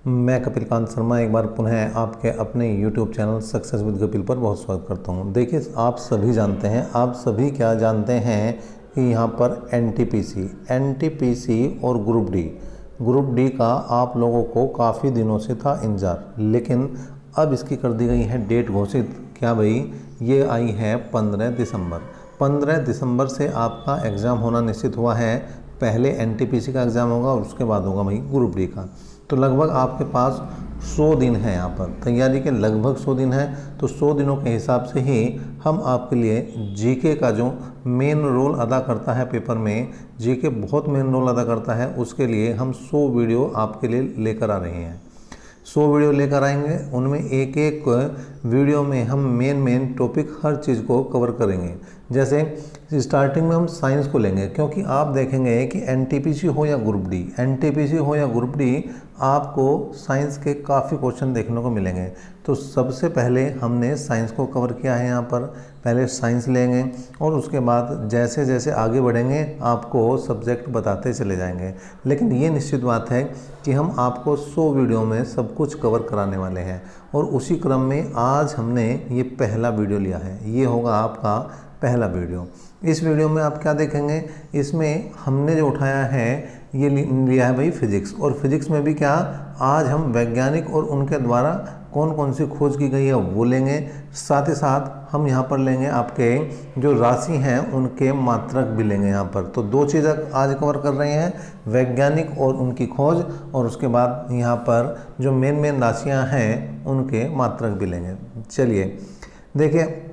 मैं कपिल कांत शर्मा एक बार पुनः आपके अपने YouTube channel success with Kapil पर बहुत स्वागत करता हूं। देखिए, आप सभी जानते हैं, आप सभी क्या जानते हैं कि यहाँ पर एनटीपीसी और ग्रुप डी का आप लोगों को काफ़ी दिनों से था इंतजार, लेकिन अब इसकी कर दी गई है डेट घोषित। क्या भाई? ये आई है 15 दिसंबर। 15 दिसंबर से आपका एग्ज़ाम होना निश्चित हुआ है। पहले एनटीपीसी का एग्ज़ाम होगा और उसके बाद होगा भाई ग्रुप डी का। तो लगभग आपके पास 100 दिन है, यहाँ पर तैयारी के लगभग 100 दिन है। तो 100 दिनों के हिसाब से ही हम आपके लिए जीके का जो मेन रोल अदा करता है पेपर में, जीके बहुत मेन रोल अदा करता है, उसके लिए हम 100 वीडियो आपके लिए लेकर आ रहे हैं। 100 वीडियो लेकर आएंगे, उनमें एक एक वीडियो में हम मेन टॉपिक हर चीज़ को कवर करेंगे। जैसे स्टार्टिंग में हम साइंस को लेंगे, क्योंकि आप देखेंगे कि एनटीपीसी हो या ग्रुप डी आपको साइंस के काफ़ी क्वेश्चन देखने को मिलेंगे। तो सबसे पहले हमने साइंस को कवर किया है। यहाँ पर पहले साइंस लेंगे और उसके बाद जैसे जैसे आगे बढ़ेंगे आपको सब्जेक्ट बताते चले जाएंगे। लेकिन ये निश्चित बात है कि हम आपको 100 वीडियो में सब कुछ कवर कराने वाले हैं, और उसी क्रम में आज हमने ये पहला वीडियो लिया है। ये होगा आपका पहला वीडियो। इस वीडियो में आप क्या देखेंगे, इसमें हमने जो उठाया है ये लिया है भाई फिजिक्स, और फिजिक्स में भी क्या, आज हम वैज्ञानिक और उनके द्वारा कौन कौन सी खोज की गई है वो लेंगे। साथ ही साथ हम यहाँ पर लेंगे आपके जो राशि हैं उनके मात्रक भी लेंगे यहाँ पर। तो दो चीज़ें आज कवर कर रहे हैं, वैज्ञानिक और उनकी खोज, और उसके बाद यहाँ पर जो मेन राशियाँ हैं उनके मात्रक भी लेंगे। चलिए देखिए,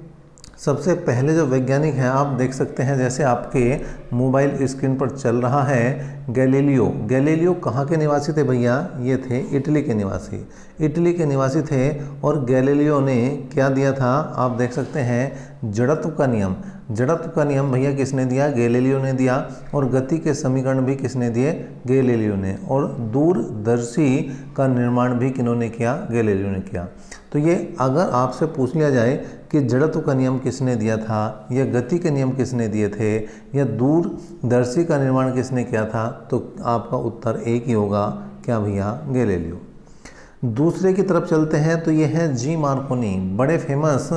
सबसे पहले जो वैज्ञानिक हैं आप देख सकते हैं, जैसे आपके मोबाइल स्क्रीन पर चल रहा है गैलीलियो कहाँ के निवासी थे भैया? ये थे इटली के निवासी थे। और गैलीलियो ने क्या दिया था आप देख सकते हैं, जड़त्व का नियम भैया किसने दिया? गैलीलियो ने दिया। और गति के समीकरण भी किसने दिए? गैलीलियो ने। और दूरदर्शी का निर्माण भी किन्होंने किया? गैलीलियो ने किया। तो ये अगर आपसे पूछ लिया जाए कि जड़त्व का नियम किसने दिया था, या गति के नियम किसने दिए थे, या दूरदर्शी का निर्माण किसने किया था, तो आपका उत्तर एक ही होगा, क्या भैया? गैलीलियो। दूसरे की तरफ चलते हैं तो ये है जी मार्कोनी, बड़े फेमस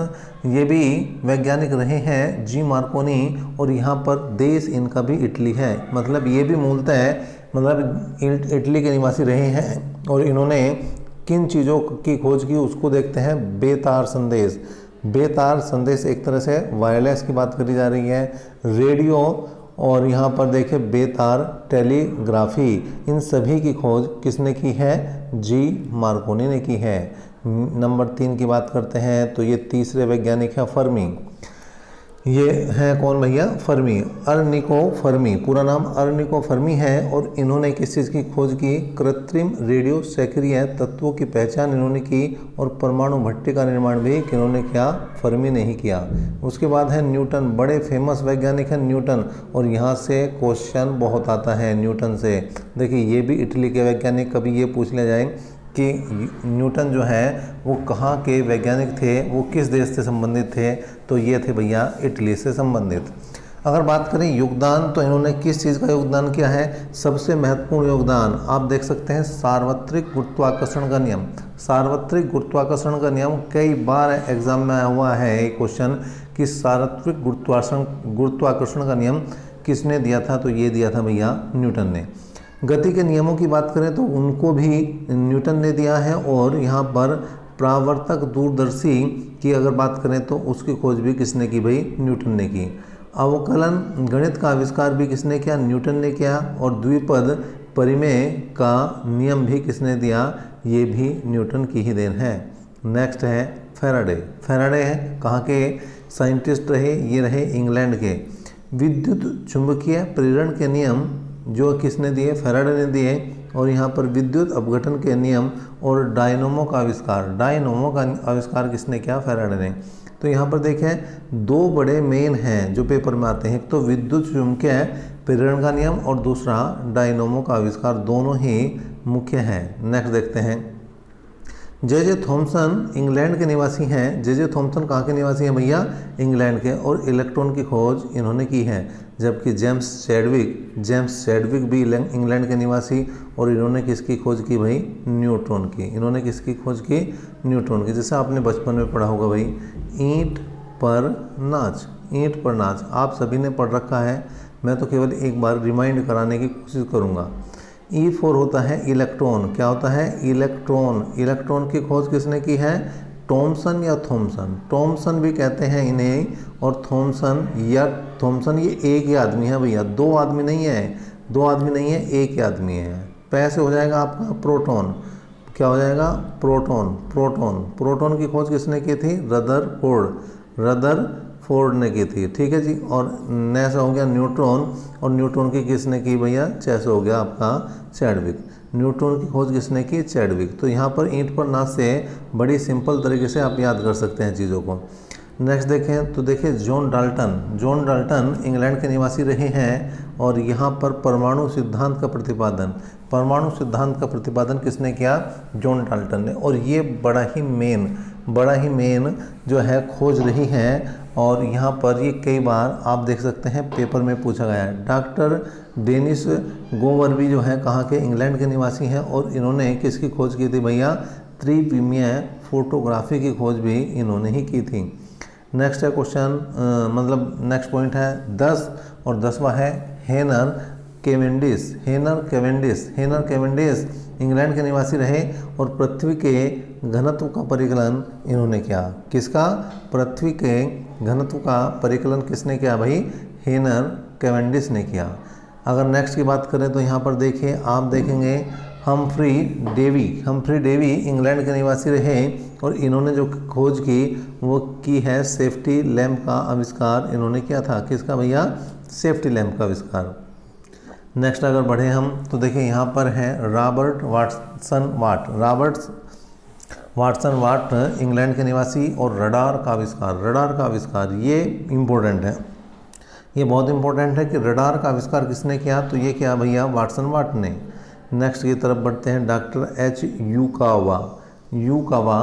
ये भी वैज्ञानिक रहे हैं जी मार्कोनी। और यहाँ पर देश इनका भी इटली है, मतलब ये भी मूलतः इटली के निवासी रहे हैं। और इन्होंने किन चीज़ों की खोज की उसको देखते हैं। बेतार संदेश एक तरह से वायरलेस की बात करी जा रही है, रेडियो, और यहाँ पर देखिए बेतार टेलीग्राफी, इन सभी की खोज किसने की है? जी मार्कोनी ने की है। नंबर 3 की बात करते हैं तो ये तीसरे वैज्ञानिक हैं फर्मी। ये हैं कौन भैया? फर्मी, अर्निको फर्मी, पूरा नाम अर्निको फर्मी है। और इन्होंने किस चीज़ की खोज की? कृत्रिम रेडियो सक्रिय तत्वों की पहचान इन्होंने की, और परमाणु भट्टी का निर्माण भी किन्होंने किया? फर्मी ने ही किया। उसके बाद है न्यूटन, बड़े फेमस वैज्ञानिक हैं न्यूटन, और यहाँ से क्वेश्चन बहुत आता है न्यूटन से। देखिए, ये भी इटली के वैज्ञानिक, कभी ये पूछ लिया जाए कि न्यूटन जो है वो कहाँ के वैज्ञानिक थे, वो किस देश से संबंधित थे, तो ये थे भैया इटली से संबंधित। अगर बात करें योगदान, तो इन्होंने किस चीज़ का योगदान किया है? सबसे महत्वपूर्ण योगदान आप देख सकते हैं, सार्वत्रिक गुरुत्वाकर्षण का नियम। सार्वत्रिक गुरुत्वाकर्षण का नियम कई बार एग्जाम में आया हुआ है ये क्वेश्चन, कि सार्वत्रिक गुरुत्वाकर्षण का नियम किसने दिया था? तो ये दिया था भैया न्यूटन ने। गति के नियमों की बात करें तो उनको भी न्यूटन ने दिया है। और यहाँ पर परावर्तक दूरदर्शी की अगर बात करें तो उसकी खोज भी किसने की भाई? न्यूटन ने की। अवकलन गणित का आविष्कार भी किसने किया? न्यूटन ने किया। और द्विपद परिमेय का नियम भी किसने दिया? ये भी न्यूटन की ही देन है। नेक्स्ट है फैराडे है कहाँ के साइंटिस्ट रहे? ये रहे इंग्लैंड के। विद्युत चुंबकीय प्रेरण के नियम जो किसने दिए? फैराडे ने दिए। और यहाँ पर विद्युत अपघटन के नियम और डायनोमो का आविष्कार किसने किया? फैराडे ने। तो यहाँ पर देखें, दो बड़े मेन हैं जो पेपर में आते हैं, एक तो विद्युत चुंबकीय प्रेरण का नियम और दूसरा डायनोमो का आविष्कार, दोनों ही मुख्य हैं। नेक्स्ट देखते हैं, जे थॉमसन इंग्लैंड के निवासी हैं। जे थॉमसन कहाँ के निवासी हैं भैया? इंग्लैंड के, और इलेक्ट्रॉन की खोज इन्होंने की है। जबकि जेम्स चैडविक भी इंग्लैंड के निवासी, और इन्होंने किसकी खोज की भाई? न्यूट्रॉन की। इन्होंने किसकी खोज की? न्यूट्रॉन की। जैसे आपने बचपन में पढ़ा होगा भाई, ईंट पर नाच, आप सभी ने पढ़ रखा है, मैं तो केवल एक बार रिमाइंड कराने की कोशिश करूँगा। E4 होता है इलेक्ट्रॉन। क्या होता है? इलेक्ट्रॉन की खोज किसने की है? टॉमसन या थॉमसन। टॉमसन भी कहते हैं इन्हें, और थॉमसन ये एक ही आदमी है भैया, दो आदमी नहीं है, एक ही आदमी है। पैसे हो जाएगा आपका प्रोटॉन। क्या हो जाएगा? प्रोटॉन की खोज किसने की थी? रदरफोर्ड ने की थी। ठीक है जी। और नेक्स्ट हो गया न्यूट्रॉन, और न्यूट्रॉन की किसने की भैया? जैसे हो गया आपका चैडविक। न्यूट्रॉन की खोज किसने की? चैडविक। तो यहाँ पर ईंट पर नाच से बड़ी सिंपल तरीके से आप याद कर सकते हैं चीज़ों को। नेक्स्ट देखें तो देखिए जॉन डाल्टन इंग्लैंड के निवासी रहे हैं, और यहाँ पर परमाणु सिद्धांत का प्रतिपादन किसने किया? जॉन डाल्टन ने। और ये बड़ा ही मेन जो है खोज रही है, और यहाँ पर ये कई बार आप देख सकते हैं पेपर में पूछा गया है। डॉक्टर डेनिस गोवर भी जो है कहाँ के? इंग्लैंड के निवासी हैं, और इन्होंने किसकी खोज की थी भैया? त्रिविमीय फोटोग्राफी की खोज भी इन्होंने ही की थी। नेक्स्ट है क्वेश्चन, नेक्स्ट पॉइंट है 10, और 10वां है हेनर केवेंडिश इंग्लैंड के निवासी रहे, और पृथ्वी के घनत्व का परिकलन इन्होंने किया। किसका? पृथ्वी के घनत्व का परिकलन किसने किया भाई? हेनर केवेंडिश ने किया। अगर नेक्स्ट की बात करें तो यहाँ पर देखिए, आप देखेंगे हम्फ्री डेवी इंग्लैंड के निवासी रहे, और इन्होंने जो खोज की वो की है सेफ्टी लैम्प का आविष्कार इन्होंने किया था। किसका भैया? सेफ्टी लैम्प का आविष्कार। नेक्स्ट अगर बढ़े हम तो देखिए यहाँ पर है रॉबर्ट वाटसन वाट इंग्लैंड के निवासी, और रडार का आविष्कार ये इम्पोर्टेंट है, ये बहुत इंपॉर्टेंट है कि रडार का आविष्कार किसने किया? तो ये क्या भैया? वाटसन वाट ने। नेक्स्ट की तरफ बढ़ते हैं, डॉक्टर एच यूकावा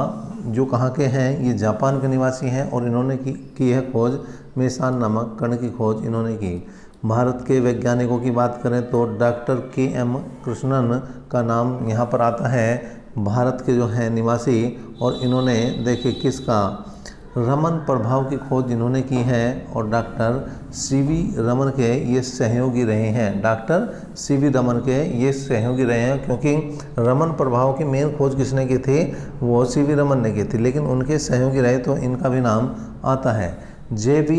जो कहाँ के हैं? ये जापान के निवासी हैं, और इन्होंने की है खोज मेसान नामक कण की खोज इन्होंने की। भारत के वैज्ञानिकों की बात करें तो डॉक्टर KM कृष्णन का नाम यहाँ पर आता है, भारत के जो हैं निवासी, और इन्होंने देखिए किसका? रमन प्रभाव की खोज इन्होंने की है, और डॉक्टर CV रमन के ये सहयोगी रहे हैं। क्योंकि रमन प्रभाव की मेन खोज किसने की थी? वो CV रमन ने की थी, लेकिन उनके सहयोगी रहे तो इनका भी नाम आता है। JV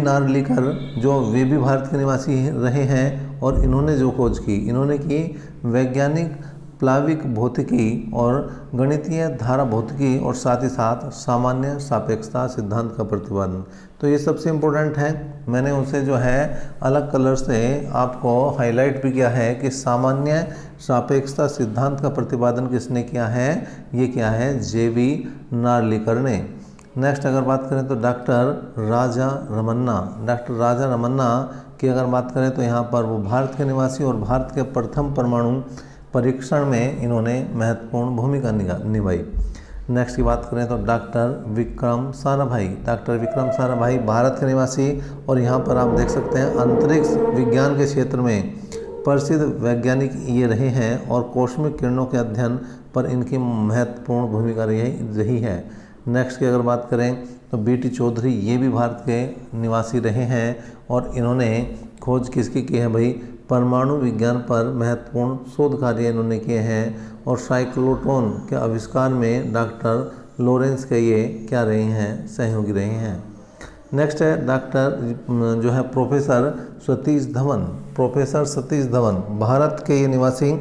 नारलीकर जो वे भी भारत के निवासी रहे हैं, और इन्होंने जो खोज की इन्होंने की वैज्ञानिक प्लाविक भौतिकी और गणितीय धारा भौतिकी, और साथ ही साथ सामान्य सापेक्षता सिद्धांत का प्रतिपादन। तो ये सबसे इम्पोर्टेंट है। मैंने उसे जो है अलग कलर से आपको हाईलाइट भी किया है कि सामान्य सापेक्षता सिद्धांत का प्रतिपादन किसने किया है? ये क्या है? JV नारलीकर ने। नेक्स्ट अगर बात करें तो डॉक्टर राजा रमन्ना की अगर बात करें तो यहाँ पर वो भारत के निवासी, और भारत के प्रथम परमाणु परीक्षण में इन्होंने महत्वपूर्ण भूमिका निभाई। नेक्स्ट की बात करें तो डॉक्टर विक्रम साराभाई भारत के निवासी, और यहाँ पर आप देख सकते हैं अंतरिक्ष विज्ञान के क्षेत्र में प्रसिद्ध वैज्ञानिक ये रहे हैं, और कॉस्मिक किरणों के अध्ययन पर इनकी महत्वपूर्ण भूमिका रही है। नेक्स्ट की अगर बात करें तो BT चौधरी ये भी भारत के निवासी रहे हैं, और इन्होंने खोज किसकी की है भाई? परमाणु विज्ञान पर महत्वपूर्ण शोध कार्य इन्होंने किए हैं, और साइक्लोट्रॉन के आविष्कार में डॉक्टर लॉरेंस के ये क्या रहे हैं? सहयोगी रहे हैं। नेक्स्ट है डॉक्टर जो है प्रोफेसर सतीश धवन भारत के ये निवासी,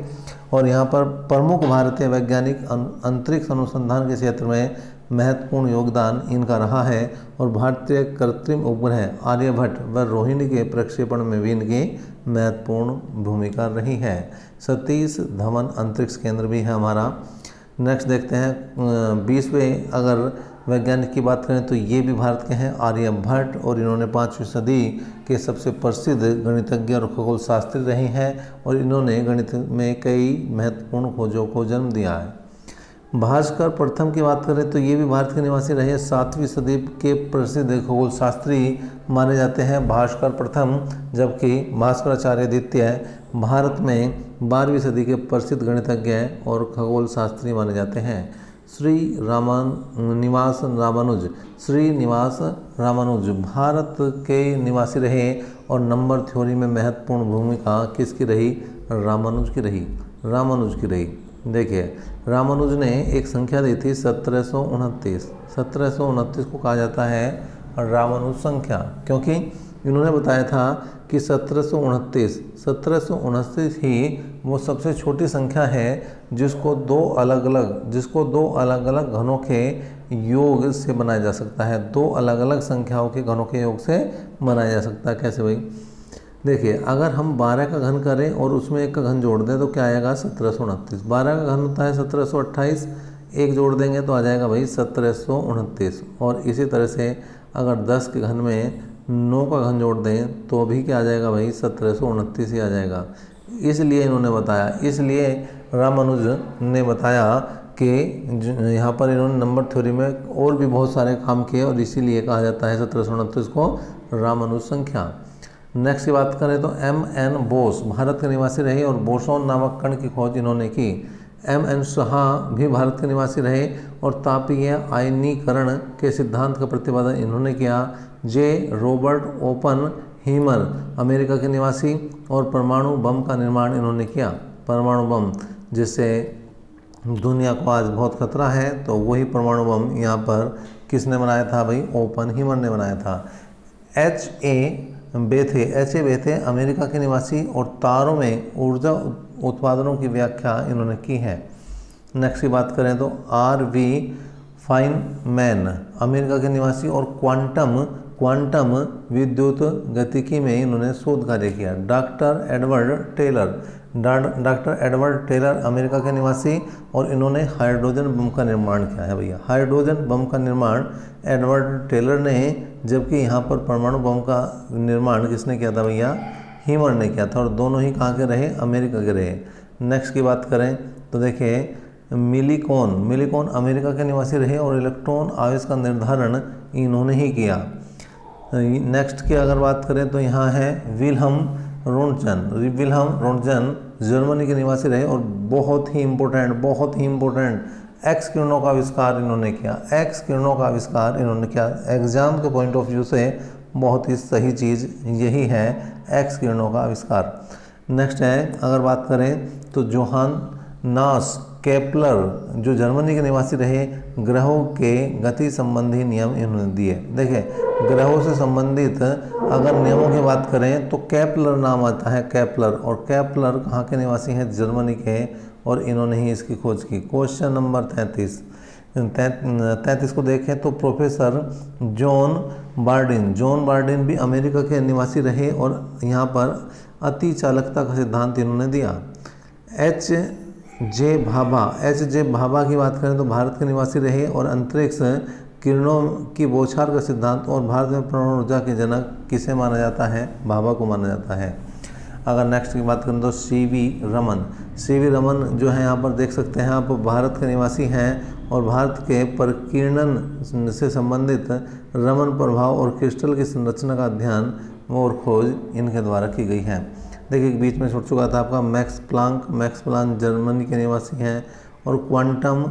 और यहाँ पर प्रमुख भारतीय वैज्ञानिक अंतरिक्ष अनुसंधान के क्षेत्र में महत्वपूर्ण योगदान इनका रहा है, और भारतीय कृत्रिम उपग्रह आर्यभट्ट व रोहिणी के प्रक्षेपण में भी इनकी महत्वपूर्ण भूमिका रही है। सतीश धवन अंतरिक्ष केंद्र भी है हमारा। नेक्स्ट देखते हैं 20वें अगर वैज्ञानिक की बात करें तो ये भी भारत के हैं, आर्यभट्ट, और इन्होंने 5वीं सदी के सबसे प्रसिद्ध गणितज्ञ और खगोल शास्त्री रहे हैं और इन्होंने गणित में कई महत्वपूर्ण खोजों को जन्म दिया है। भास्कर प्रथम की बात करें तो ये भी भारत के निवासी रहे, 7वीं सदी के प्रसिद्ध खगोल शास्त्री माने जाते हैं भास्कर प्रथम, जबकि भास्कराचार्य द्वितीय भारत में 12वीं सदी के प्रसिद्ध गणितज्ञ और खगोल शास्त्री माने जाते हैं। श्रीनिवास रामानुज भारत के निवासी रहे और नंबर थ्योरी में महत्वपूर्ण भूमिका किसकी रही? रामानुज की रही। देखिए, रामानुज ने एक संख्या दी थी 1729 को कहा जाता है रामानुज संख्या, क्योंकि इन्होंने बताया था कि 1729 ही वो सबसे छोटी संख्या है जिसको दो अलग अलग घनों के योग से बनाया जा सकता है। 2 अलग अलग संख्याओं के घनों के योग से बनाया जा सकता है। कैसे भाई? देखिए, अगर हम 12 का घन करें और उसमें 1 का घन जोड़ दें तो क्या आएगा? 1729। 12 का घन होता है 1728, 1 जोड़ देंगे तो आ जाएगा भाई 1729। और इसी तरह से अगर 10 के घन में 9 का घन जोड़ दें तो भी क्या आ जाएगा भाई? 1729 ही आ जाएगा। इसलिए इन्होंने बताया, इसलिए रामानुज ने बताया कि यहाँ पर इन्होंने नंबर थ्योरी में और भी बहुत सारे काम किए और इसीलिए कहा जाता है 1729 को रामानुज संख्या। नेक्स्ट की बात करें तो M.N. बोस भारत के निवासी रहे और बोसोन नामक कण की खोज इन्होंने की। M.N. साहा भी भारत के निवासी रहे और तापीय आयनीकरण के सिद्धांत का प्रतिपादन इन्होंने किया। रॉबर्ट ओपनहीमर अमेरिका के निवासी और परमाणु बम का निर्माण इन्होंने किया। परमाणु बम जिससे दुनिया को आज बहुत खतरा है, तो वही परमाणु बम यहाँ पर किसने बनाया था भाई? ओपनहीमर ने बनाया था। H.A. बेथे अमेरिका के निवासी और तारों में ऊर्जा उत्पादनों की व्याख्या इन्होंने की है। नेक्स्ट की बात करें तो R.V. फाइनमैन अमेरिका के निवासी और क्वांटम विद्युत गतिकी में इन्होंने शोध कार्य किया। डॉक्टर एडवर्ड टेलर अमेरिका के निवासी और इन्होंने हाइड्रोजन बम का निर्माण किया है भैया। हाइड्रोजन बम का निर्माण एडवर्ड टेलर ने, जबकि यहाँ पर परमाणु बम का निर्माण किसने किया था भैया? हीमर ने किया था। और दोनों ही कहाँ के रहे? अमेरिका के रहे। नेक्स्ट की बात करें तो देखिए, मिलीकॉन अमेरिका के निवासी रहे और इलेक्ट्रॉन आवेश का निर्धारण इन्होंने ही किया। नेक्स्ट की अगर बात करें तो यहाँ है विल्हम रोंटजन जर्मनी के निवासी रहे और बहुत ही इम्पोर्टेंट एक्स किरणों का आविष्कार इन्होंने किया। एग्जाम के पॉइंट ऑफ व्यू से बहुत ही सही चीज़ यही है, एक्स किरणों का आविष्कार। नेक्स्ट है अगर बात करें तो जोहान्स केपलर जो जर्मनी के निवासी रहे, ग्रहों के गति संबंधी नियम इन्होंने दिए। देखिए, ग्रहों से संबंधित अगर नियमों की बात करें तो केपलर नाम आता है, और केपलर कहाँ के निवासी हैं? जर्मनी के, और इन्होंने ही इसकी खोज की। क्वेश्चन नंबर 33 को देखें तो प्रोफेसर जॉन बार्डिन भी अमेरिका के निवासी रहे और यहाँ पर अति चालकता का सिद्धांत इन्होंने दिया। H.J. भाभा की बात करें तो भारत के निवासी रहे और अंतरिक्ष किरणों की बौछार का सिद्धांत और भारत में परमाणु ऊर्जा के जनक किसे माना जाता है? भाभा को माना जाता है। अगर नेक्स्ट की बात करें तो C.V. रमन जो है यहाँ पर देख सकते हैं आप, भारत के निवासी हैं और भारत के परिकीर्णन से संबंधित रमन प्रभाव और क्रिस्टल की संरचना का अध्ययन और खोज इनके द्वारा की गई है। देखिए, बीच में छूट चुका था आपका मैक्स प्लांक जर्मनी के निवासी हैं और क्वांटम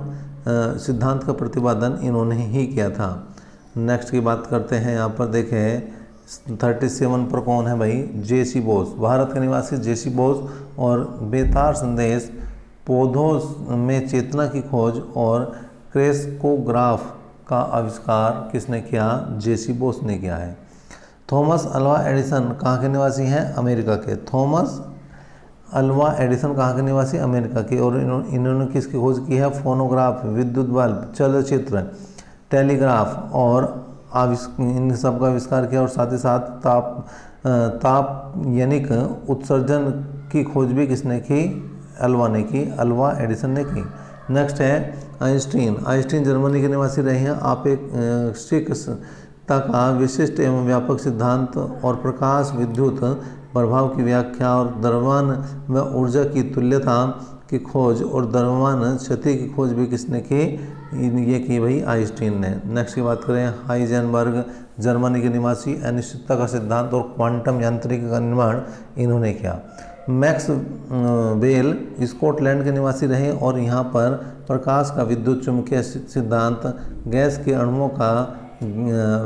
सिद्धांत का प्रतिपादन इन्होंने ही किया था। नेक्स्ट की बात करते हैं, यहाँ पर देखें 37 पर कौन है भाई? J.C. बोस भारत के निवासी J.C. बोस और बेतार संदेश, पौधों में चेतना की खोज और क्रेस्कोग्राफ का आविष्कार किसने किया? J.C. बोस ने किया है। थॉमस अल्वा एडिसन कहाँ के निवासी हैं? अमेरिका के। थॉमस अल्वा एडिसन कहाँ के निवासी? अमेरिका के। और इन्होंने किसकी खोज की है? फोनोग्राफ, विद्युत बल्ब, चलचित्र, टेलीग्राफ और इन सब का आविष्कार किया और साथ ही साथ तापयनिक उत्सर्जन की खोज भी किसने की? अल्वा ने की, अल्वा एडिसन ने की। नेक्स्ट है आइंस्टीन। आइंस्टीन जर्मनी के निवासी रहे हैं। आपेक्षिकता का विशिष्ट एवं व्यापक सिद्धांत और प्रकाश विद्युत प्रभाव की व्याख्या और द्रव्यमान व ऊर्जा की तुल्यता की खोज और द्रव्यमान क्षति की खोज भी किसने की? ये की भाई आइंस्टीन ने। नेक्स्ट की बात करें हाइजेनबर्ग जर्मनी के निवासी। अनिश्चितता का सिद्धांत और क्वांटम यांत्रिकी का निर्माण इन्होंने किया। मैक्स वेल स्कॉटलैंड के निवासी रहे और यहाँ पर प्रकाश का विद्युत चुंबकीय सिद्धांत, गैस के अणुओं का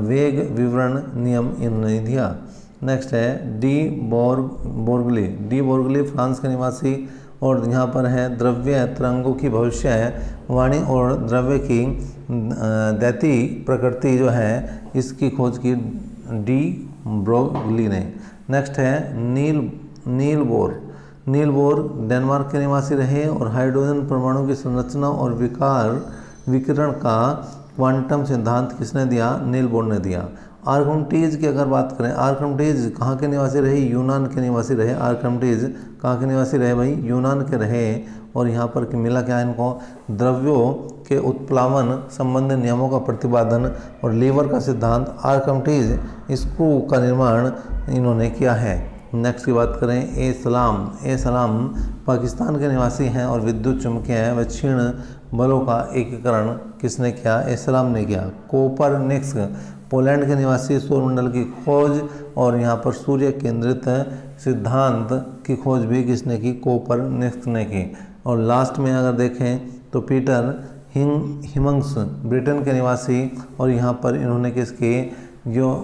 वेग विवरण नियम इन्होंने दिया। नेक्स्ट है डी बोर्गली फ्रांस के निवासी और यहाँ पर है द्रव्य तरंगों की भविष्यवाणी और द्रव्य की दैती प्रकृति जो है इसकी खोज की डी ब्रोगली ने। नेक्स्ट है नील बोर डेनमार्क के निवासी रहे और हाइड्रोजन परमाणु की संरचना और विकिरण का क्वांटम सिद्धांत किसने दिया? नील बोर ने दिया। आर्किमिडीज की अगर बात करें, आर्किमिडीज कहाँ के निवासी रहे? यूनान के निवासी रहे। आर्किमिडीज कहाँ के निवासी रहे भाई? यूनान के रहे। और यहाँ पर मिला क्या इनको? द्रव्यों के उत्प्लावन संबंधी नियमों का प्रतिपादन और लीवर का सिद्धांत। आर्किमिडीज स्क्रू का निर्माण इन्होंने किया है। नेक्स्ट की बात करें ए सलाम पाकिस्तान के निवासी हैं और विद्युत चुम्बकीय व क्षीण बलों का एकीकरण किसने किया? ए सलाम ने किया। कोपरनिकस पोलैंड के निवासी सौरमंडल की खोज और यहाँ पर सूर्य केंद्रित सिद्धांत की खोज भी किसने की? कोपरनिकस ने की। और लास्ट में अगर देखें तो पीटर हिमंग्स ब्रिटेन के निवासी और यहाँ पर इन्होंने किसकी जो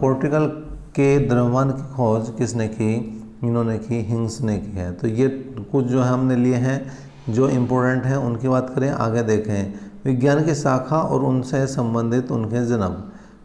पोर्टुगल के द्रव्यमान की खोज किसने की? इन्होंने की, हिंग्स ने की है। तो ये कुछ जो है हमने लिए हैं जो इम्पोर्टेंट हैं उनकी बात करें। आगे देखें विज्ञान की शाखा और उनसे संबंधित उनके जन्म।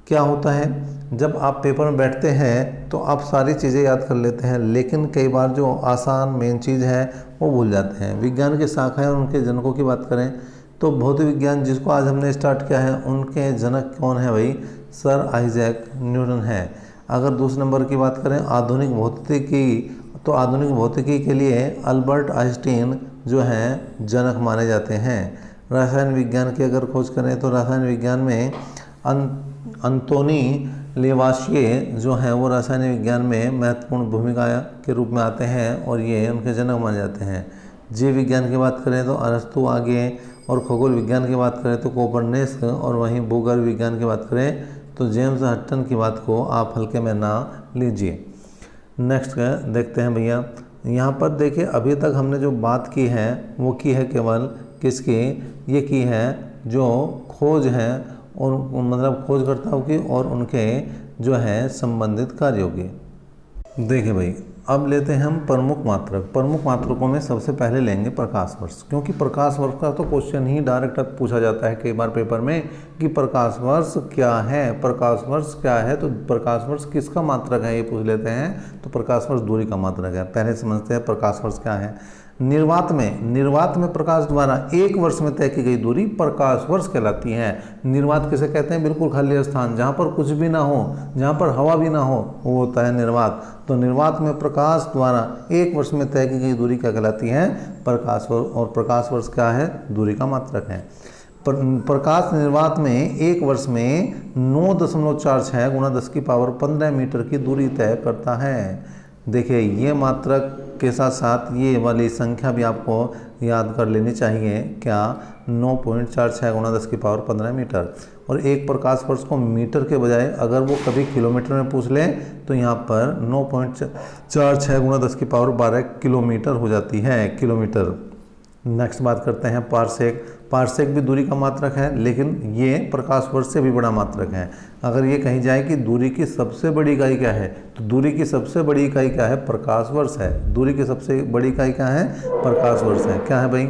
क्या होता है जब आप पेपर में बैठते हैं तो आप सारी चीज़ें याद कर लेते हैं, लेकिन कई बार जो आसान मेन चीज़ है वो भूल जाते हैं। विज्ञान की शाखाएं और उनके जनकों की बात करें तो भौतिक विज्ञान जिसको आज हमने स्टार्ट किया है उनके जनक कौन है भाई? सर आइजैक न्यूटन है। अगर दूसरे नंबर की बात करें आधुनिक भौतिकी, तो आधुनिक भौतिकी के लिए अल्बर्ट आइंस्टीन जो हैं जनक माने जाते हैं। रसायन विज्ञान की अगर खोज करें तो रसायन विज्ञान में अंतोनी लेवाशिये जो हैं वो रसायन विज्ञान में महत्वपूर्ण भूमिका के रूप में आते हैं और ये उनके जनक माने जाते हैं। जीव विज्ञान की बात करें तो अरस्तु आगे, और खगोल विज्ञान की बात करें तो कोपरनिकस, और वहीं भूगर्भ विज्ञान की बात करें तो जेम्स हटन की बात को आप हल्के में ना लीजिए। नेक्स्ट देखते हैं भैया, यहाँ पर देखिए अभी तक हमने जो बात की है वो की है केवल किसकी? ये की है जो खोज है और मतलब खोजकर्ताओं की और उनके जो है संबंधित कार्यों की। देखिए भाई अब लेते हैं हम प्रमुख मात्रक। प्रमुख मात्रकों में सबसे पहले लेंगे प्रकाश वर्ष, क्योंकि प्रकाश वर्ष का तो क्वेश्चन ही डायरेक्ट पूछा जाता है कई बार पेपर में कि प्रकाश वर्ष क्या है, प्रकाश वर्ष क्या है। तो प्रकाश वर्ष किसका मात्रक है ये पूछ लेते हैं। तो प्रकाश वर्ष दूरी का मात्रक है। पहले समझते हैं प्रकाश वर्ष क्या है। निर्वात में प्रकाश द्वारा एक वर्ष में तय की गई दूरी प्रकाश वर्ष कहलाती है। निर्वात किसे कहते हैं? बिल्कुल खाली स्थान जहाँ पर कुछ भी ना हो, जहाँ पर हवा भी ना हो, वो होता है निर्वात। तो निर्वात में प्रकाश द्वारा एक वर्ष में तय की गई दूरी क्या कहलाती है? प्रकाश वर्ष। और प्रकाश वर्ष क्या है? दूरी का मात्रक है। प्रकाश निर्वात में एक वर्ष में 9.46 गुणा 10⁻15 मीटर की दूरी तय करता है। देखिए ये मात्रक के साथ साथ ये वाली संख्या भी आपको याद कर लेनी चाहिए। क्या? 9.46 गुणा 10⁻15 मीटर। और एक प्रकाश वर्ष को मीटर के बजाय अगर वो कभी किलोमीटर में पूछ ले तो यहाँ पर 9.46 गुणा 10⁻12 किलोमीटर हो जाती है, किलोमीटर। नेक्स्ट बात करते हैं पारसेक। पारसेक भी दूरी का मात्रक है, लेकिन ये प्रकाश वर्ष से भी बड़ा मात्रक है। अगर ये कही जाए कि दूरी की सबसे बड़ी इकाई क्या है, तो दूरी की सबसे बड़ी इकाई क्या है? प्रकाश वर्ष है। दूरी की सबसे बड़ी इकाई क्या है? प्रकाश वर्ष है। क्या है भाई?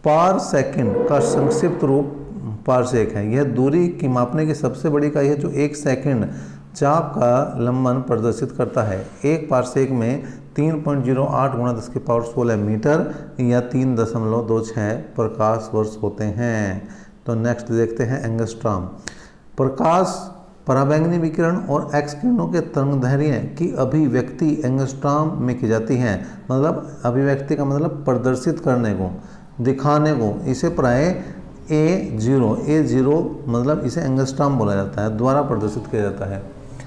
पार सेकंड का संक्षिप्त रूप पारसेक है। यह दूरी की मापने की सबसे बड़ी इकाई है जो एक सेकंड चाप का लंबन प्रदर्शित करता है। एक पारसेक में 3.08 गुणा 10⁻16 मीटर या 3.26 प्रकाश वर्ष होते हैं। तो नेक्स्ट देखते हैं एंगस्ट्रॉम। प्रकाश पराबैंगनी विकिरण और एक्स किरणों के तरंगदैर्घ्य की अभिव्यक्ति एंगस्ट्रॉम में की जाती है। मतलब अभिव्यक्ति का मतलब प्रदर्शित करने को। दिखाने को इसे प्राय A0 मतलब इसे एंगस्ट्राम बोला जाता है, द्वारा प्रदर्शित किया जाता है।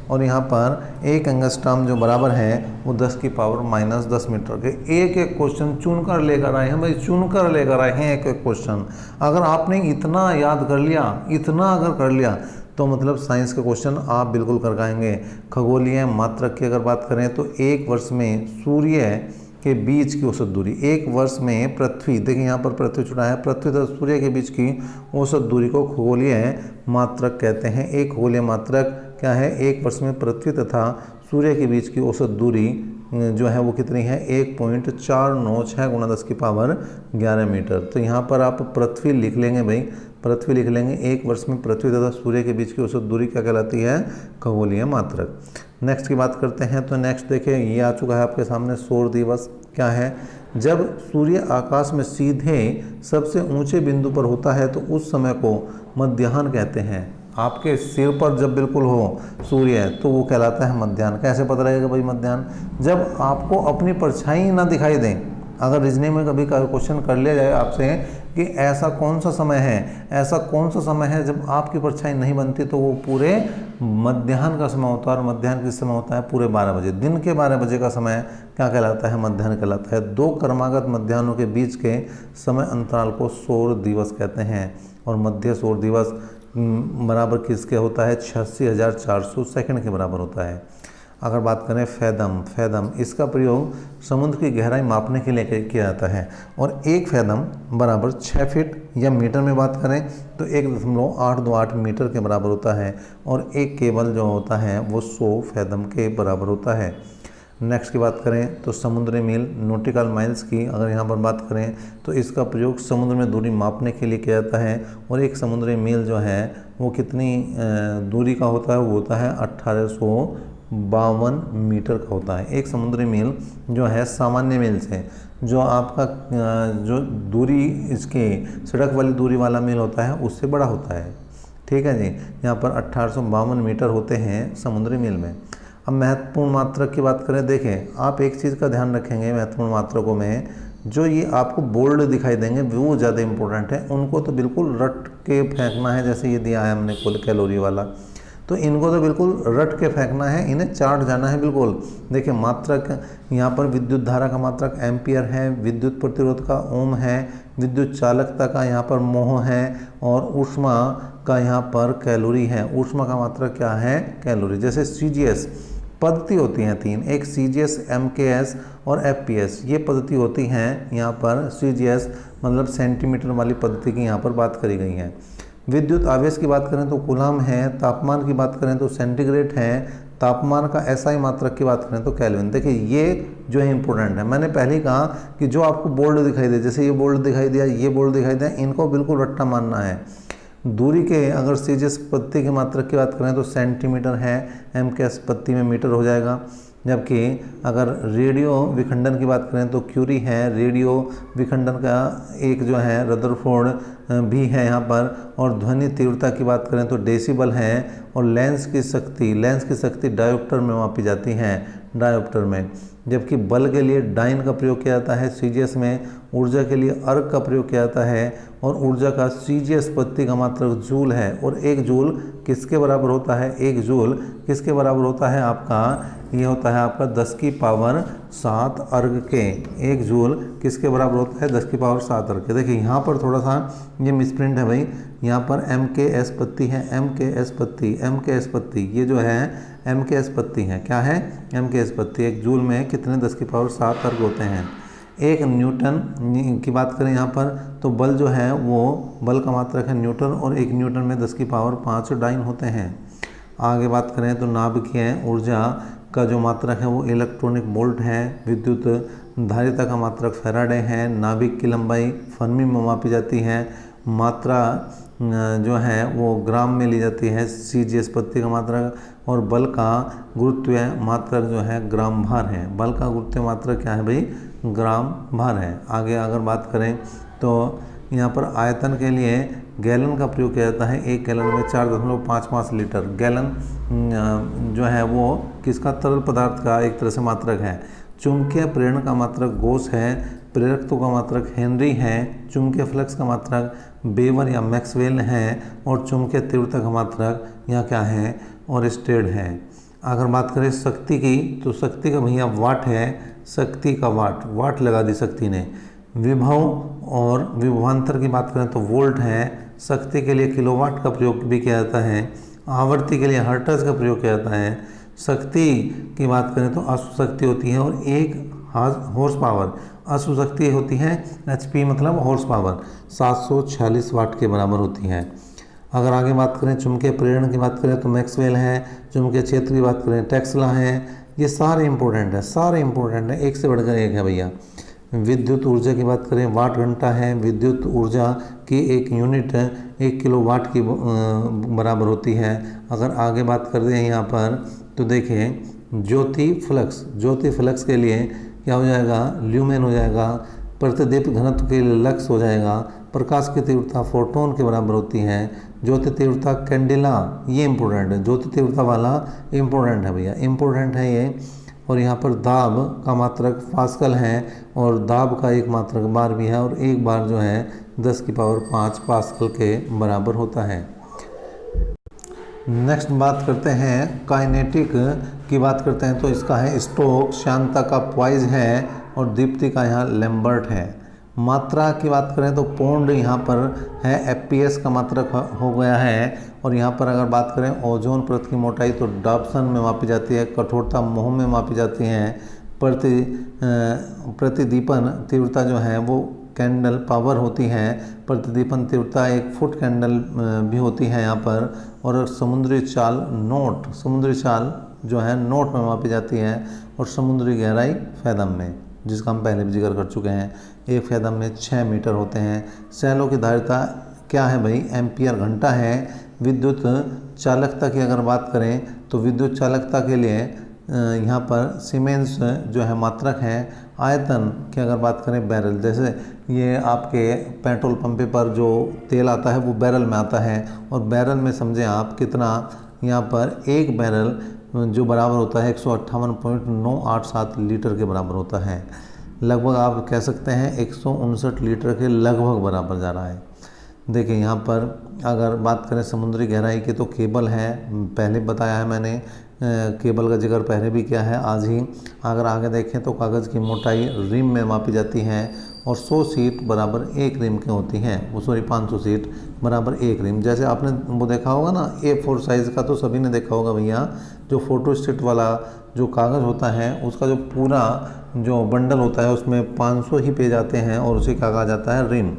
और यहाँ पर एक एंगस्ट्राम जो बराबर है वो 10 की पावर -10 मीटर के। एक एक क्वेश्चन चुन कर लेकर आए हैं भाई, चुन कर लेकर आए हैं एक एक क्वेश्चन। अगर आपने इतना याद कर लिया, इतना अगर कर लिया तो मतलब साइंस के क्वेश्चन आप बिल्कुल कर पाएंगे। खगोलीय मात्रक की अगर बात करें तो एक वर्ष में सूर्य के बीच की औसत दूरी, एक वर्ष में पृथ्वी, देखिए यहाँ पर पृथ्वी चुना है, पृथ्वी तथा सूर्य के बीच की औसत दूरी को खगोलीय मात्रक कहते हैं। एक खगोलीय मात्रक क्या है, एक वर्ष में पृथ्वी तथा सूर्य के बीच की औसत दूरी जो है वो कितनी है, 1.496 गुणा 10 की पावर 11 मीटर। तो यहाँ पर आप पृथ्वी लिख लेंगे भाई, पृथ्वी लिख लेंगे। एक वर्ष में पृथ्वी तथा सूर्य के बीच की औसत दूरी क्या कहलाती है, खगोलीय मात्रक। नेक्स्ट की बात करते हैं तो नेक्स्ट देखिए ये आ चुका है आपके सामने, सौर दिवस क्या है। जब सूर्य आकाश में सीधे सबसे ऊंचे बिंदु पर होता है तो उस समय को मध्याह्न कहते हैं। आपके सिर पर जब बिल्कुल हो सूर्य तो वो कहलाता है मध्याह्न। कैसे पता लगेगा भाई मध्याह्न, जब आपको अपनी परछाई ना दिखाई दें। अगर रीजनिंग में कभी क्वेश्चन कर लिया जाए आपसे कि ऐसा कौन सा समय है, ऐसा कौन सा समय है जब आपकी परछाई नहीं बनती, तो वो पूरे मध्याह्न का समय होता है। और मध्याह्न किस समय होता है, पूरे 12 बजे, दिन के 12 बजे का समय क्या कहलाता है, मध्याह्न कहलाता है। दो क्रमागत मध्याह्नों के बीच के समय अंतराल को सौर दिवस कहते हैं। और मध्य सौर दिवस बराबर किसके होता है, 86,400 सेकंड के बराबर होता है। अगर बात करें फैदम, इसका प्रयोग समुद्र की गहराई मापने के लिए किया जाता है। और एक फैदम बराबर 6 फीट, या मीटर में बात करें तो 1.828 मीटर के बराबर होता है। और एक केबल जो होता है वो 100 फैदम के बराबर होता है। नेक्स्ट की बात करें तो समुद्री मील, नॉटिकल माइल्स की अगर यहाँ पर बात करें तो इसका प्रयोग समुद्र में दूरी मापने के लिए किया जाता है। और एक समुद्री मील जो है वो कितनी दूरी का होता है, वो होता है 1852 मीटर का होता है। एक समुद्री मील जो है सामान्य मील से, जो आपका जो दूरी इसके सड़क वाली दूरी वाला मील होता है उससे बड़ा होता है। ठीक है जी, यहाँ पर 1852 मीटर होते हैं समुद्री मील में। अब महत्वपूर्ण मात्रक की बात करें, देखें आप एक चीज़ का ध्यान रखेंगे महत्वपूर्ण मात्रकों में, जो ये आपको बोल्ड दिखाई देंगे वो ज़्यादा इंपॉर्टेंट है। उनको तो बिल्कुल रट के फेंकना है, जैसे ये दिया है हमने कुल कैलोरी वाला, तो इनको तो बिल्कुल रट के फेंकना है, इन्हें चाट जाना है बिल्कुल। देखिए मात्रक यहाँ पर विद्युत धारा का मात्रक एम्पियर है, विद्युत प्रतिरोध का ओम है, विद्युत चालकता का यहाँ पर मोह है, और ऊष्मा का यहाँ पर कैलोरी है। ऊष्मा का मात्रक क्या है, कैलोरी। जैसे CGS पद्धति होती हैं 3, एक CGS, MKS और FPS, ये पद्धति होती हैं। यहाँ पर CGS मतलब सेंटीमीटर वाली पद्धति की यहाँ पर बात करी गई है। विद्युत आवेश की बात करें तो कूलम है, तापमान की बात करें तो सेंटीग्रेड है, तापमान का SI मात्रक की बात करें तो केल्विन। देखिए ये जो है इंपॉर्टेंट है। मैंने पहले ही कहा कि जो आपको बोल्ड दिखाई दे, जैसे ये बोल्ड दिखाई दिया, ये बोल्ड दिखाई दिया, इनको बिल्कुल रट्टा मानना है। दूरी के अगर CGS पद्धति की मात्रक की बात करें तो सेंटीमीटर है, MKS पद्धति में मीटर हो जाएगा। जबकि अगर रेडियो विखंडन की बात करें तो क्यूरी है, रेडियो विखंडन का एक जो है रदरफोर्ड भी है यहाँ पर। और ध्वनि तीव्रता की बात करें तो डेसिबल है। और लेंस की शक्ति डायोप्टर में मापी जाती है, डायोप्टर में। जबकि बल के लिए डाइन का प्रयोग किया जाता है CGS में, ऊर्जा के लिए अर्क का प्रयोग किया जाता है। और ऊर्जा का CGS पद्धति का मात्रक जूल है। और एक जूल किसके बराबर होता है, एक जूल किसके बराबर होता है आपका, ये होता है आपका 10 की पावर 7 अर्ग के। एक जूल किसके बराबर होता है, 10 की पावर 7 अर्ग के। देखिए यहाँ पर थोड़ा सा ये मिसप्रिंट है भाई, यहाँ पर MKS पद्धति है, MKS पद्धति, ये जो है MKS पद्धति है। क्या है, MKS पद्धति। एक जूल में कितने 10 की पावर 7 अर्ग होते हैं। एक न्यूटन की बात करें यहाँ पर तो बल जो है वो बल का मात्रक है न्यूटन। और एक न्यूटन में 10 की पावर 5 डाइन होते हैं। आगे बात करें तो नाभिकीय ऊर्जा का जो मात्रक है वो इलेक्ट्रॉनिक वोल्ट है। विद्युत धारिता का मात्रक फैराडे है। नाभिक की लंबाई फर्मी में मापी जाती है। मात्रा जो है वो ग्राम में ली जाती है, CGS पद्धति का मात्रक। और बल का गुरुत्वीय मात्रक जो है ग्राम भार है। बल का गुरुत्वीय मात्रक क्या है भाई, ग्राम भार है। आगे अगर बात करें तो यहाँ पर आयतन के लिए गैलन का प्रयोग किया जाता है। एक गैलन में 4.55 लीटर। गैलन जो है वो किसका, तरल पदार्थ का एक तरह से मात्रक है। चुंबकीय प्रेरण का मात्रक गोस है, प्रेरकत्व का मात्रक हेनरी है, चुंबकीय फ्लक्स का मात्रक वेबर या मैक्सवेल है, और चुंबकीय तीव्रता का मात्रक यहाँ क्या है, ओरस्टेड है। अगर बात करें शक्ति की, तो शक्ति का भैया वाट है, शक्ति का वाट लगा दी शक्ति ने। विभव और विभवांतर की बात करें तो वोल्ट है, शक्ति के लिए किलोवाट का प्रयोग भी किया जाता है, आवर्ती के लिए हर्ट्ज का प्रयोग किया जाता है। शक्ति की बात करें तो अश्व शक्ति होती है, और एक हॉर्स पावर अश्व शक्ति होती है, HP मतलब हॉर्स पावर 746 वाट के बराबर होती है। अगर आगे बात करें चुंबकीय प्रेरण की बात करें तो मैक्सवेल है, चुंबकीय क्षेत्र की बात करें टेस्ला है। ये सारे इंपॉर्टेंट है, एक से बढ़कर एक है भैया। विद्युत ऊर्जा की बात करें वाट घंटा है, विद्युत ऊर्जा की एक यूनिट 1 किलोवाट की बराबर होती है। अगर आगे बात कर दें यहाँ पर तो देखें ज्योति फ्लक्स के लिए क्या हो जाएगा, ल्यूमेन हो जाएगा। प्रतिदीप्त घनत्व के लिए लक्स हो जाएगा। प्रकाश की तीव्रता फोटोन के बराबर होती है। ज्योति तीव्रता कैंडिला, ये इंपॉर्टेंट है, ज्योति तीव्रता वाला इंपॉर्टेंट है भैया, इंपॉर्टेंट है ये। और यहाँ पर दाब का मात्रक पास्कल है, और दाब का एक मात्रक बार भी है, और एक बार जो है 10 की पावर 5 पास्कल के बराबर होता है। नेक्स्ट बात करते हैं काइनेटिक की बात करते हैं तो इसका है स्टोक, शांता का पॉइज है, और दीप्ति का यहाँ लैम्बर्ट है। मात्रा की बात करें तो पौंड यहाँ पर है, FPS का मात्रक हो गया है। और यहाँ पर अगर बात करें ओजोन परत की मोटाई तो डॉप्सन में मापी जाती है, कठोरता मोह में मापी जाती है। प्रतिदीपन तीव्रता जो है वो कैंडल पावर होती है। प्रतिदीपन तीव्रता 1 फुट कैंडल भी होती है यहाँ पर। और समुद्री चाल जो है नोट में मापी जाती है। और समुद्री गहराई फैदम में, जिसका हम पहले भी जिक्र कर चुके हैं, एक फैदम में 6 मीटर होते हैं। सैलों की धारिता क्या है भाई, एम्पियर घंटा है। विद्युत चालकता की अगर बात करें तो विद्युत चालकता के लिए यहाँ पर सीमेंस जो है मात्रक है। आयतन की अगर बात करें बैरल, जैसे ये आपके पेट्रोल पंप पर जो तेल आता है वो बैरल में आता है, और बैरल में समझें आप कितना, यहाँ पर एक बैरल जो बराबर होता है 158.987 लीटर के बराबर होता है। लगभग आप कह सकते हैं 159 लीटर के लगभग बराबर जा रहा है। देखिए यहाँ पर अगर बात करें समुद्री गहराई की तो केबल है, पहले बताया है मैंने, केबल का जिक्र पहले भी किया है आज ही। अगर आगे देखें तो कागज़ की मोटाई रिम में मापी जाती है, और 100 सीट बराबर 1 रिम की होती हैं, वो 500 सीट बराबर 1 रिम। जैसे आपने वो देखा होगा ना A4 साइज़ का, तो सभी ने देखा होगा भैया, जो फोटोस्टेट वाला जो कागज़ होता है उसका जो पूरा जो बंडल होता है उसमें 500 ही पेज आते हैं, और उसे क्या कहा जाता है, रिम।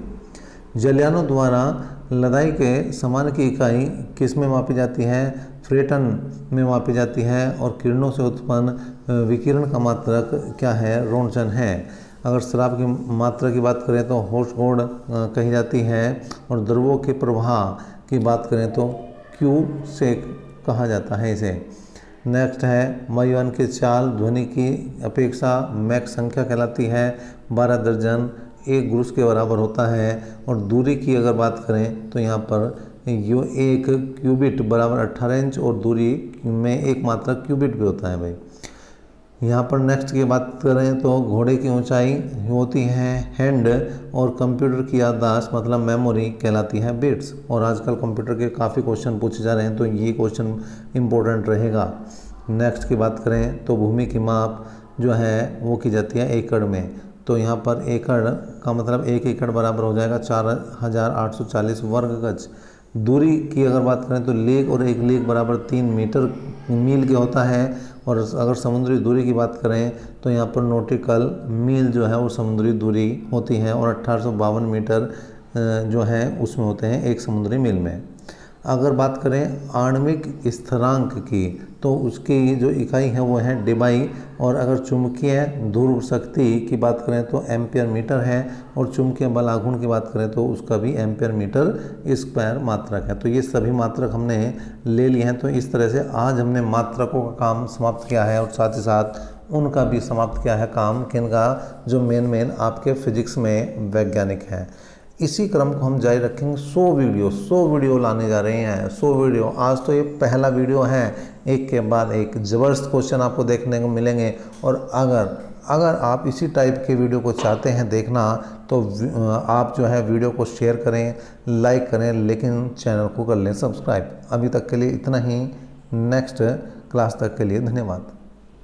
जलयानों द्वारा लदाई के सामान की इकाई किस में मापी जाती है, फ्रेटन में मापी जाती है। और किरणों से उत्पन्न विकिरण का मात्रक क्या है, रोंटन है। अगर शराब की मात्रा की बात करें तो होर्सगोड कही जाती है। और द्रवों के प्रवाह की बात करें तो क्यू से कहा जाता है इसे। नेक्स्ट है वायुयान की चाल ध्वनि की अपेक्षा मैक संख्या कहलाती है। 12 दर्जन 1 गुरुस के बराबर होता है। और दूरी की अगर बात करें तो यहाँ पर यो 1 क्यूबिट बराबर 18 इंच, और दूरी में एक मात्रा क्यूबिट भी होता है भाई। यहाँ पर नेक्स्ट की बात करें तो घोड़े की ऊंचाई होती है हैंड, और कंप्यूटर की याददाश्त मतलब मेमोरी कहलाती है बिट्स। और आजकल कंप्यूटर के काफ़ी क्वेश्चन पूछे जा रहे हैं, तो ये क्वेश्चन इम्पोर्टेंट रहेगा। नेक्स्ट की बात करें तो भूमि की माप जो है वो की जाती है एकड़ में। तो यहाँ पर एकड़ का मतलब 1 एकड़ बराबर हो जाएगा 4840 वर्ग गज। दूरी की अगर बात करें तो लेक और 1 लेक बराबर 3 मील के होता है। और अगर समुद्री दूरी की बात करें तो यहाँ पर नॉटिकल मील जो है वो समुद्री दूरी होती है, और 1852 मीटर जो है उसमें होते हैं 1 समुद्री मील में। अगर बात करें आणविक स्थिरांक की तो उसकी जो इकाई है वो है डेबाई। और अगर चुंबकीय ध्रुव शक्ति की बात करें तो एम्पियर मीटर है। और चुंबकीय बल आघूर्ण की बात करें तो उसका भी एम्पियर मीटर स्क्वायर मात्रक है। तो ये सभी मात्रक हमने ले लिए हैं। तो इस तरह से आज हमने मात्रकों का काम समाप्त किया है, और साथ ही साथ उनका भी समाप्त किया है काम, किनका, जो मेन आपके फिजिक्स में वैज्ञानिक हैं। इसी क्रम को हम जारी रखेंगे। 100 वीडियो लाने जा रहे हैं, 100 वीडियो। आज तो ये पहला वीडियो है, एक के बाद एक ज़बरदस्त क्वेश्चन आपको देखने को मिलेंगे। और अगर अगर आप इसी टाइप के वीडियो को चाहते हैं देखना तो आप जो है वीडियो को शेयर करें, लाइक करें, लेकिन चैनल को कर लें सब्सक्राइब। अभी तक के लिए इतना ही। नेक्स्ट क्लास तक के लिए धन्यवाद।